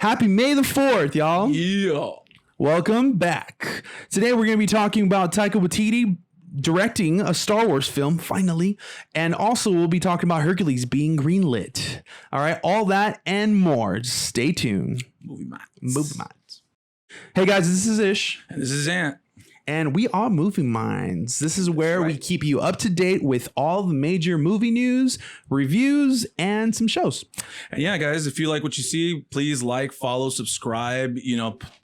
Happy May the 4th, y'all. Yeah. Welcome back. Today we're going to be talking about Taika Waititi directing a Star Wars film, finally. And also we'll be talking about Hercules being greenlit. All right, all that and more. Just stay tuned. Movie Minds. Movie Minds. Hey guys, this is Ish. And this is Ant. And we are Movie Minds. This is where we keep you up to date with all the major movie news, reviews, and some shows. And yeah, guys, if you like what you see, please like, follow, subscribe,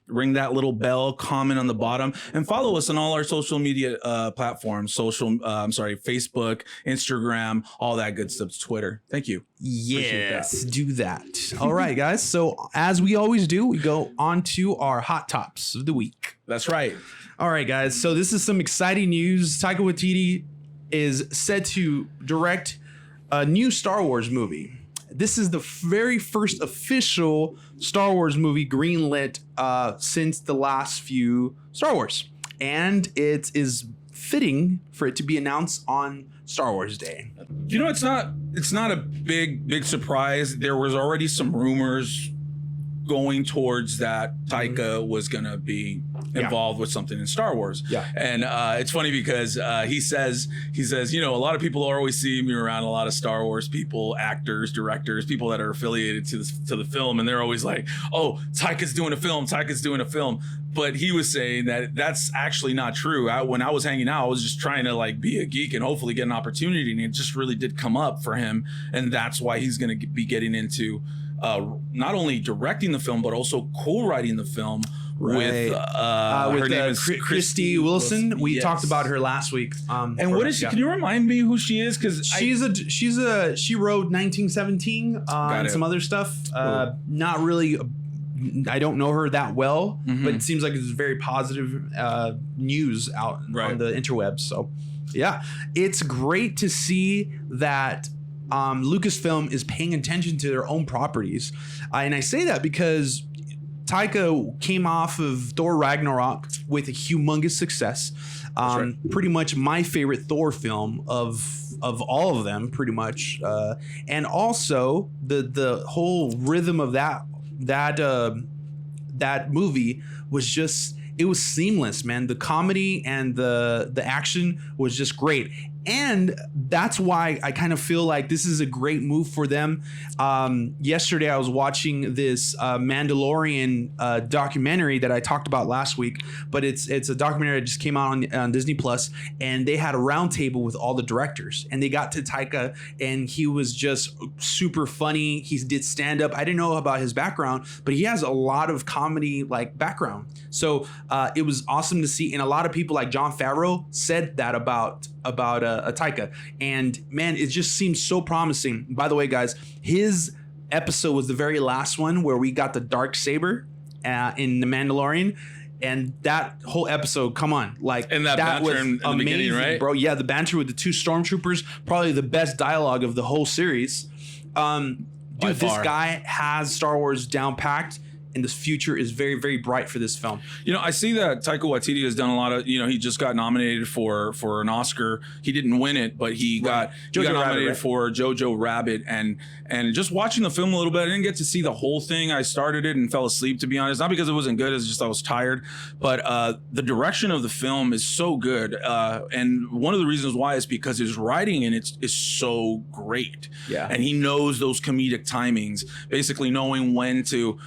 ring that little bell, comment on the bottom, and follow us on all our social media platforms, Facebook, Instagram, all that good stuff, Twitter. Thank you. Yes, do that. All right, guys. So as we always do, we go on to our hot tops of the week. That's right. All right, guys. So this is some exciting news. Taika Waititi is set to direct a new Star Wars movie. This is the very first official Star Wars movie greenlit since the last few Star Wars. And it is fitting for it to be announced on Star Wars Day. It's not a big surprise. There was already some rumors going towards that Taika was going to be involved with something in Star Wars. Yeah. And it's funny because he says, a lot of people always see me around a lot of Star Wars people, actors, directors, people that are affiliated to the film. And they're always like, oh, Taika's doing a film. But he was saying that that's actually not true. When I was hanging out, I was just trying to be a geek and hopefully get an opportunity. And it just really did come up for him. And that's why he's going to be getting into not only directing the film, but also co-writing the film with her name is Christy Wilson. We talked about her last week. And what is she? Can you remind me who she is? Because she wrote 1917 and some other stuff. Not really. I don't know her that well, but it seems like it's very positive news out on the interwebs. So, yeah, it's great to see that Lucasfilm is paying attention to their own properties. And I say that because Taika came off of Thor Ragnarok with a humongous success. Pretty much my favorite Thor film of all of them, pretty much. And also the whole rhythm of that movie was just, it was seamless, man. The comedy and the action was just great. And that's why I kind of feel like this is a great move for them. Yesterday, I was watching this Mandalorian documentary that I talked about last week, but it's a documentary that just came out on Disney Plus, and they had a roundtable with all the directors, and they got to Taika, and he was just super funny. He did stand up. I didn't know about his background, but he has a lot of comedy background. So it was awesome to see, and a lot of people like Jon Favreau said that about Taika, and man, it just seems so promising. By the way, guys, his episode was the very last one where we got the dark saber in the Mandalorian, and that whole episode, come on, and that was in amazing, the beginning, right, bro? Yeah, the banter with the two stormtroopers, probably the best dialogue of the whole series. Dude, this guy has Star Wars down packed. And this future is very, very bright for this film. I see that Taika Waititi has done a lot of, he just got nominated for an Oscar. He didn't win it, but he got nominated for Jojo Rabbit. And just watching the film a little bit, I didn't get to see the whole thing. I started it and fell asleep, to be honest. Not because it wasn't good, it's just I was tired. But the direction of the film is so good. And one of the reasons why is because his writing in it is so great. Yeah. And he knows those comedic timings, basically knowing when to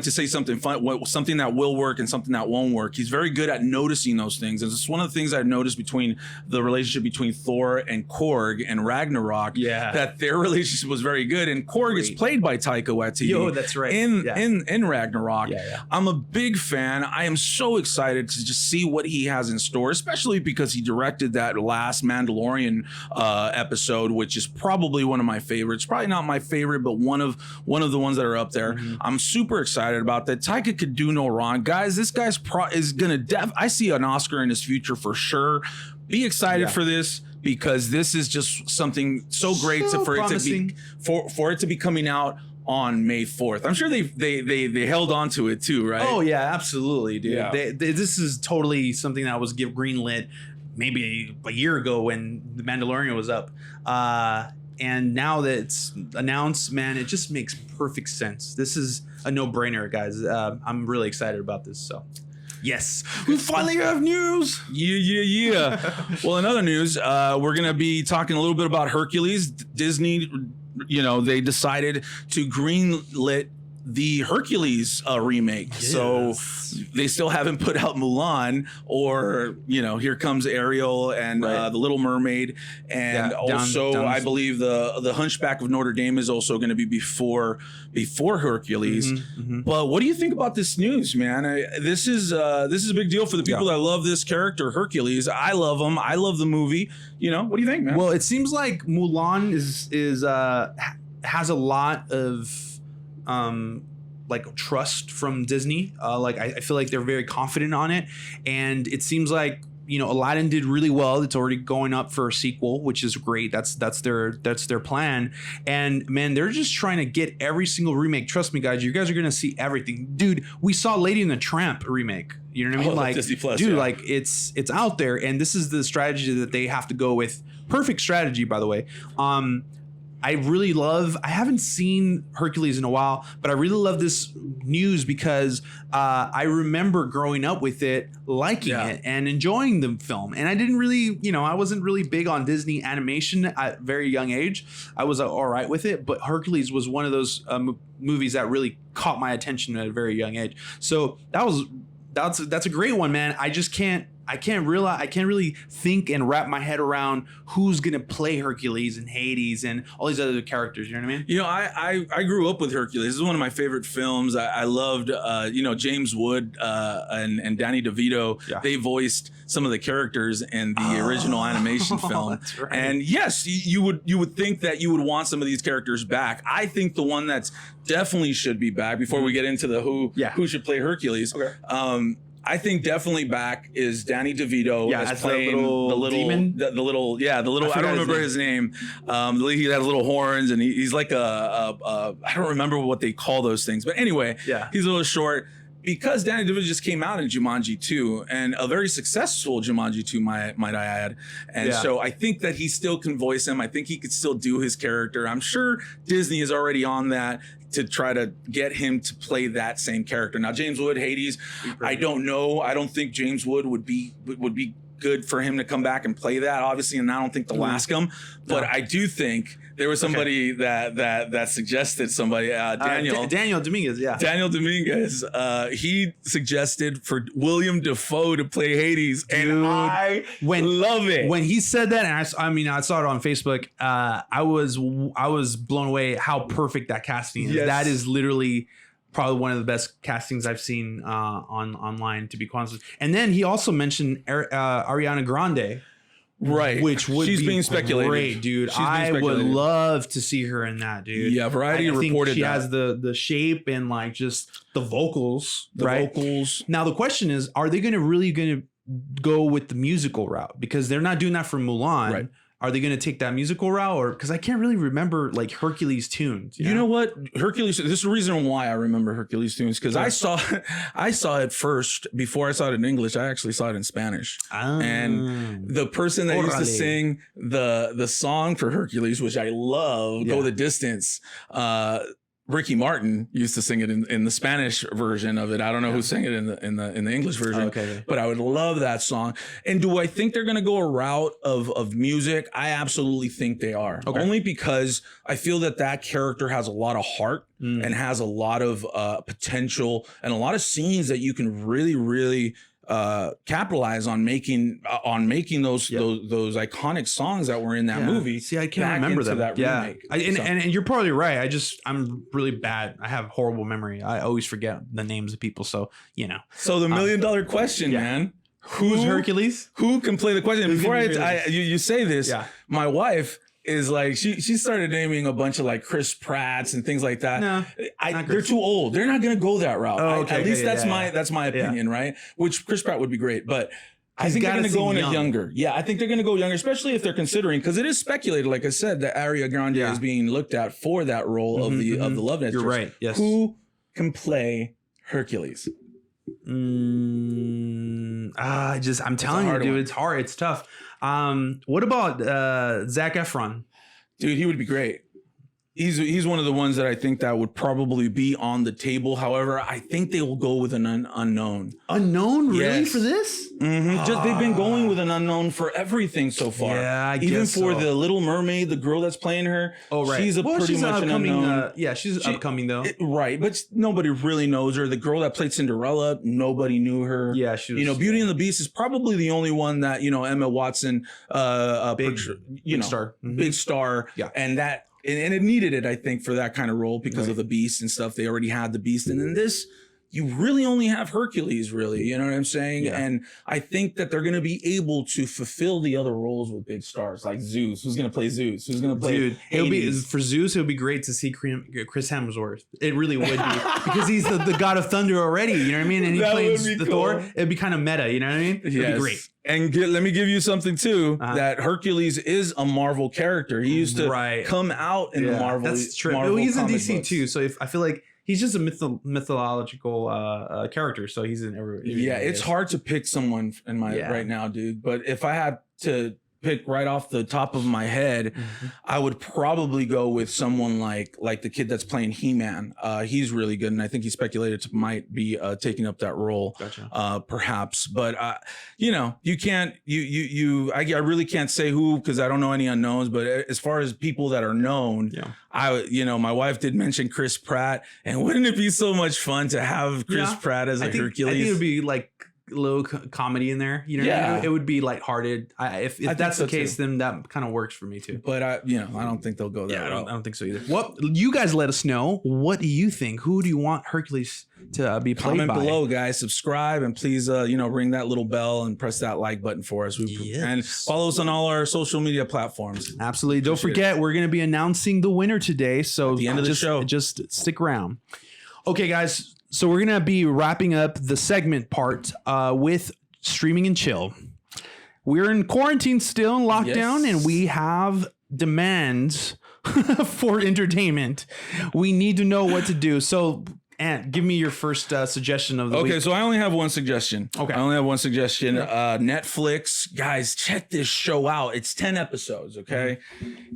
say something fun, something that will work and something that won't work. He's very good at noticing those things. And it's one of the things I've noticed between the relationship between Thor and Korg and Ragnarok. Yeah, that their relationship was very good. And Korg is played by Taika Waititi. Yo, that's right. In Ragnarok. Yeah. I'm a big fan. I am so excited to just see what he has in store, especially because he directed that last Mandalorian episode, which is probably one of my favorites. Probably not my favorite, but one of the ones that are up there. I'm super excited about that. Taika could do no wrong, guys. This guy's is gonna I see an Oscar in his future for sure. Be excited for this, because this is just something so great for it to be coming out on May 4th. I'm sure they held on to it too, right? Oh yeah, absolutely, dude. Yeah. This is totally something that was greenlit maybe a year ago when The Mandalorian was up. And now that it's announced, man, it just makes perfect sense. This is a no-brainer, guys. I'm really excited about this. So, yes, we finally have news. Yeah. Well, in other news, we're gonna be talking a little bit about Hercules. Disney, they decided to greenlit the Hercules remake. Yes. So they still haven't put out Mulan or, Here Comes Ariel and The Little Mermaid. And also, I believe the Hunchback of Notre Dame is also going to be before Hercules. But what do you think about this news, man? This is a big deal for the people that love this character, Hercules. I love him. I love the movie. What do you think, man? Well, it seems like Mulan has a lot of like trust from Disney. I feel like they're very confident on it, and it seems like Aladdin did really well. It's already going up for a sequel, which is great. That's their plan. And man, they're just trying to get every single remake. Trust me, guys, you guys are gonna see everything, dude. We saw Lady and the Tramp remake. You know what I mean? Like, Disney Plus, dude, like it's out there, and this is the strategy that they have to go with. Perfect strategy, by the way. I haven't seen Hercules in a while, but I really love this news because I remember growing up with it, liking it and enjoying the film. And I didn't really, I wasn't really big on Disney animation at a very young age. I was all right with it, but Hercules was one of those movies that really caught my attention at a very young age. So that's a great one, man. I can't really think and wrap my head around who's gonna play Hercules and Hades and all these other characters. You know what I mean? I grew up with Hercules. This is one of my favorite films. I loved James Wood and Danny DeVito. Yeah. They voiced some of the characters in the original animation film. That's right. And yes, you would think that you would want some of these characters back. I think the one that's definitely should be back before we get into the who should play Hercules. Okay. I think definitely back is Danny DeVito as playing the little demon? The little I don't remember his name. He has little horns and he's like I don't remember what they call those things, but anyway, he's a little short. Because Danny DeVito just came out in Jumanji 2 and a very successful Jumanji 2, might I add. And so I think that he still can voice him. I think he could still do his character. I'm sure Disney is already on that to try to get him to play that same character. Now, James Wood, Hades, I don't know. I don't think James Wood would be good for him to come back and play that, obviously, and I don't think they'll ask him. But I do think there was somebody that suggested somebody, Daniel Dominguez, Daniel Dominguez, he suggested for William Dafoe to play Hades, and I love it. When he said that, and I saw it on Facebook, I was blown away how perfect that casting is. Yes. That is literally probably one of the best castings I've seen online, to be honest. And then he also mentioned Ariana Grande. Right, which would be being speculated. Great, dude. I would love to see her in that, dude. Yeah, Variety reported she has the shape and like just the vocals, vocals. Now the question is, are they really going to go with the musical route? Because they're not doing that for Mulan. Right. Are they going to take that musical route, or because I can't really remember like Hercules tunes? You know what, Hercules. This is the reason why I remember Hercules tunes, because I saw it first before I saw it in English. I actually saw it in Spanish, and the person that used to sing the song for Hercules, which I love, "Go the Distance." Ricky Martin used to sing it in the Spanish version of it. I don't know who sang it in the English version, but I would love that song. And do I think they're going to go a route of music? I absolutely think they are. Only because I feel that character has a lot of heart and has a lot of potential and a lot of scenes that you can really capitalize on making those iconic songs that were in that movie. See, I can't remember them. That remake. And you're probably right. I'm really bad. I have horrible memory. I always forget the names of people. So So the $1 million question, man. Who's Hercules? Who can play the question? Before you say this, my wife is like she started naming a bunch of like Chris Pratts and things like that. No, they're too old. They're not going to go that route. At least that's my opinion, right? Which Chris Pratt would be great, but I think they're going to go in a younger. Yeah, I think they're going to go younger, especially if they're considering, because it is speculated, like I said, that Ariana Grande is being looked at for that role of the love interest. You're right. Yes. Who can play Hercules? I'm telling you, dude, it's hard. It's tough. What about Zac Efron? Dude, he would be great. He's one of the ones that I think that would probably be on the table. However, I think they will go with an unknown. Unknown, really, Yes. for this? Mm-hmm. Just they've been going with an unknown for everything so far. Yeah, I even guess for so. the Little Mermaid, the girl that's playing her. Oh, right. She's pretty much an upcoming. unknown. She's upcoming though. Right, but nobody really knows her. The girl that played Cinderella, nobody knew her. Yeah, she was. You know, Beauty and the Beast is probably the only one that Emma Watson, Big star. Mhm. big star. Yeah. And that. And it needed it, I think, for that kind of role because of the Beast and stuff. They already had the Beast. And in this, you really only have Hercules, really. You know what I'm saying? Yeah. And I think that they're going to be able to fulfill the other roles with big stars like Zeus. Who's going to play Zeus? Who's going to play Dude, it'll be Hades? for Zeus. It would be great to see Chris Hemsworth. It really would be because he's the god of thunder already. You know what I mean? And he That plays would be the cool. Thor. It'd be kind of meta. You know what I mean? It'd be great. And let me give you something too. That Hercules is a Marvel character. He used to come out in the Marvel. That's true. Marvel He's in comic DC books. too. So I feel like he's just a mythological character. So he's in every. Yeah, it's hard to pick someone in my right now, dude. But if I had to pick right off the top of my head, I would probably go with someone like the kid that's playing He-Man. He's really good, and I think he speculated to might be taking up that role, perhaps. But you can't I really can't say who because I don't know any unknowns. But as far as people that are known, my wife did mention Chris Pratt, and wouldn't it be so much fun to have Chris Pratt as Hercules? I think it would be like little comedy in there, it would be lighthearted. If that's the case, then that kind of works for me too. But I don't think they'll go there. I don't think so either. What you guys let us know. What do you think? Who do you want Hercules to be played by? Comment below, guys. Subscribe and please, ring that little bell and press that like button for us. And follow us on all our social media platforms. Absolutely. Don't forget, we're going to be announcing the winner today. So at the end of the show, just stick around. Okay, guys. So we're going to be wrapping up the segment part with streaming and chill. We're in quarantine still in lockdown, and we have demands for entertainment. We need to know what to do. So, Ant, give me your first suggestion of the week. Okay, so I only have one suggestion. Okay. I only have one suggestion. Netflix, guys, check this show out. It's 10 episodes, okay?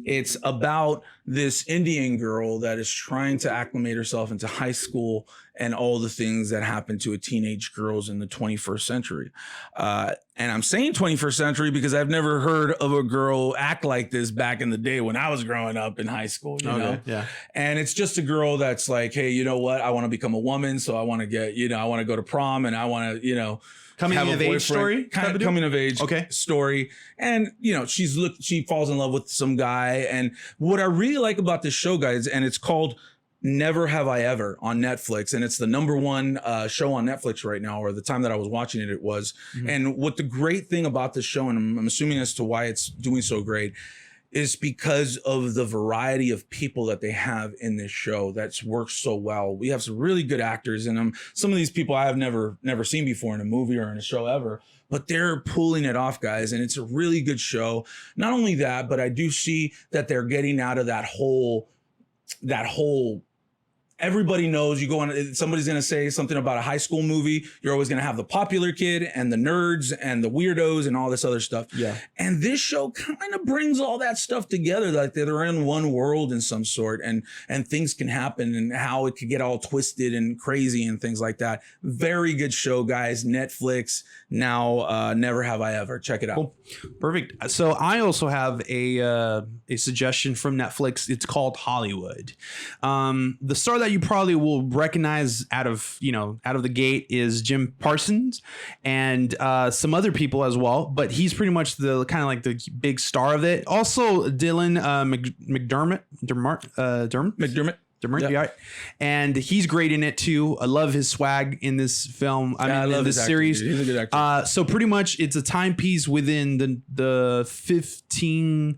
It's about this Indian girl that is trying to acclimate herself into high school and all the things that happen to a teenage girls in the 21st century. And I'm saying 21st century because I've never heard of a girl act like this back in the day when I was growing up in high school, you know? Yeah. And it's just a girl that's like, hey, you know what? I want to become a woman. So I want to get, I want to go to prom and I want to, coming of age story, kind of coming of age story. And, she falls in love with some guy. And what I really like about this show, guys, and it's called Never Have I Ever on Netflix. And it's the number one show on Netflix right now, or the time that I was watching it, it was. And what the great thing about this show, and I'm assuming as to why it's doing so great, is because of the variety of people that they have in this show that's worked so well. We have some really good actors in them. Some of these people I have never seen before in a movie or in a show ever, but they're pulling it off, guys. And it's a really good show. Not only that, but I do see that they're getting out of that whole everybody knows you go on, somebody's going to say something about a high school movie. You're always going to have the popular kid and the nerds and the weirdos and all this other stuff. Yeah. And this show kind of brings all that stuff together, like they're in one world in some sort, and things can happen and how it could get all twisted and crazy and things like that. Very good show, guys. Netflix now. Never Have I Ever. Check it out. Cool. Perfect. So I also have a suggestion from Netflix. It's called Hollywood. The star that you probably will recognize out of the gate is Jim Parsons and some other people as well, but he's pretty much the kind of like the big star of it. Also Dylan McDermott. Yep. Yeah, and he's great in it too. I love his swag in this film. I love this series. He's a good actor. So pretty much it's a timepiece within the 1500s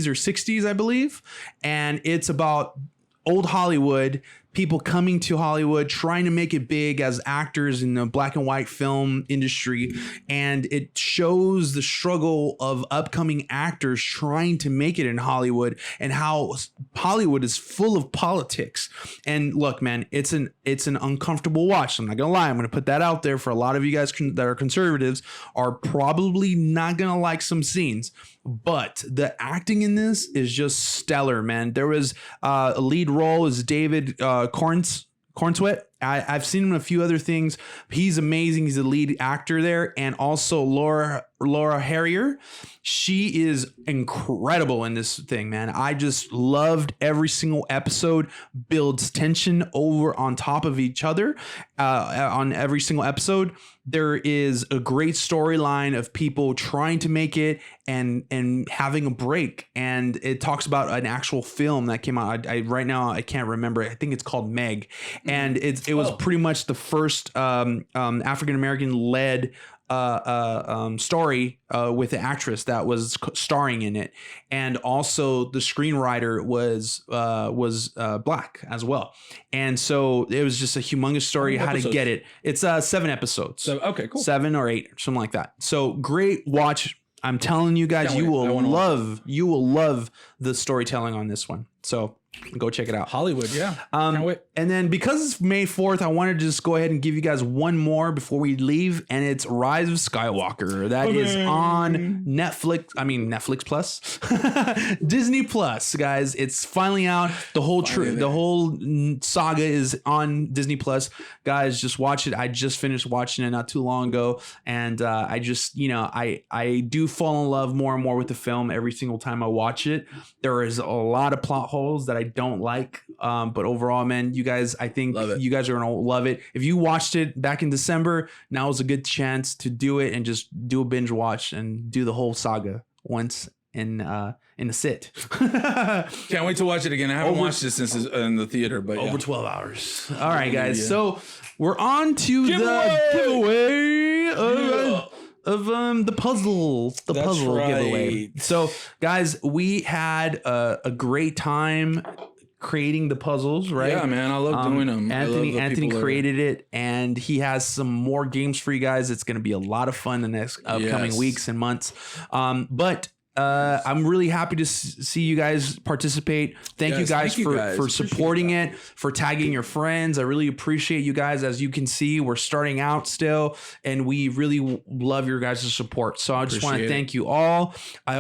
or 60s, I believe, and it's about old Hollywood, people coming to Hollywood, trying to make it big as actors in the black and white film industry. And it shows the struggle of upcoming actors trying to make it in Hollywood and how Hollywood is full of politics. And look, man, it's an uncomfortable watch. I'm not going to lie. I'm going to put that out there for a lot of you guys that are conservatives are probably not going to like some scenes. but the acting in this is just stellar, man. There was a lead role is David Cornsweet. I've seen him in a few other things. He's amazing. He's the lead actor there. And also Laura Harrier. She is incredible in this thing, man. I just loved every single episode. Builds tension over on top of each other on every single episode. There is a great storyline of people trying to make it and having a break. And it talks about an actual film that came out. Right now, I can't remember. I think it's called Meg. And it was pretty much the first African-American led story with the actress that was starring in it, and also the screenwriter was black as well, and so it was just a humongous story. How to get it? It's 7 episodes. So okay, cool. 7 or 8, something like that. So great watch. I'm telling you guys, you will love the storytelling on this one. So go check it out. Hollywood, yeah. Can't wait. And then because it's May 4th, I wanted to just go ahead and give you guys one more before we leave, and it's Rise of Skywalker. That is on Netflix. I mean Netflix Plus, Disney Plus, guys. It's finally out. The whole saga is on Disney Plus, guys. Just watch it. I just finished watching it not too long ago, and I just I do fall in love more and more with the film every single time I watch it. There is a lot of plot holes that I don't like, but overall, man, you guys, I think you guys are gonna love it. If you watched it back in December, now is a good chance to do it and just do a binge watch and do the whole saga once in a sit. Can't wait to watch it again. I haven't watched it since it's in the theater, but over 12 hours. All right, guys. So we're on to the giveaway of the puzzle giveaway. So guys, we had a great time creating the puzzles, right? Yeah, man, I love doing them. Anthony created it, and he has some more games for you guys. It's going to be a lot of fun the next upcoming weeks and months. But I'm really happy to see you guys participate. Thank you guys for supporting it, for tagging your friends. I really appreciate you guys. As you can see, we're starting out still, and we really love your guys' support. So I just want to thank you all.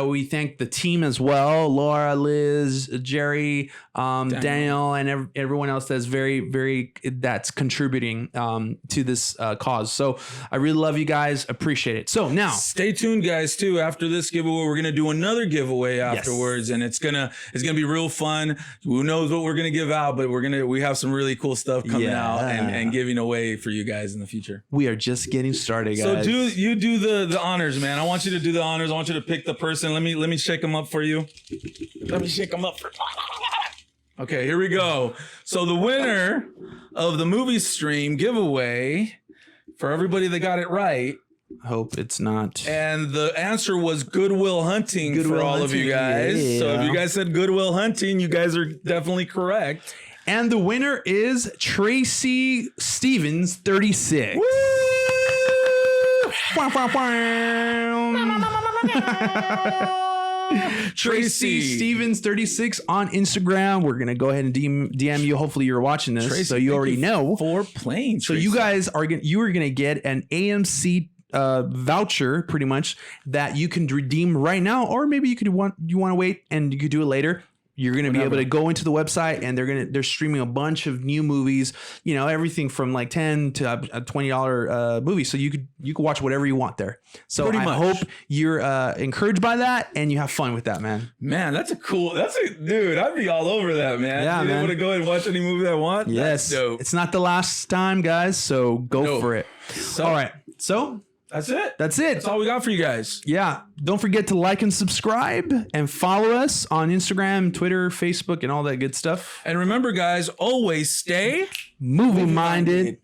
We thank the team as well: Laura, Liz, Jerry, Daniel, and everyone else that's that's contributing to this cause. So I really love you guys. Appreciate it. So now stay tuned, guys. Too after this giveaway, we're gonna do another giveaway afterwards, and it's gonna be real fun. Who knows what we're gonna give out, but we have some really cool stuff coming out and giving away for you guys in the future. We are just getting started, guys. So do the honors, man. I want you to do the honors. I want you to pick the person. Let me shake them up for you. Let me shake them up for. Okay, here we go. So the winner of the movie stream giveaway, for everybody that got it right. Hope it's not. And the answer was Good Will Hunting for all of you guys. Yeah. So if you guys said Good Will Hunting, you guys are definitely correct. And the winner is Tracy Stevens, 36. Woo! Tracy Stevens 36 on Instagram. We're gonna go ahead and DM you. Hopefully you're watching this, Tracy, so you already know. For playing. So you guys are gonna get an AMC voucher, pretty much, that you can redeem right now, or maybe you want to wait and you could do it later. You're going to be able to go into the website, and they're streaming a bunch of new movies, everything from like $10 to a $20 movie. So you could watch whatever you want there. So I hope you're encouraged by that and you have fun with that, man. Man, dude, I'd be all over that, man. Yeah, man. Able to go and watch any movie I want. Yes. That's dope. It's not the last time, guys. So go for it. All right. So that's it. That's all we got for you guys. Yeah. Don't forget to like and subscribe and follow us on Instagram, Twitter, Facebook, and all that good stuff. And remember, guys, always stay movie minded.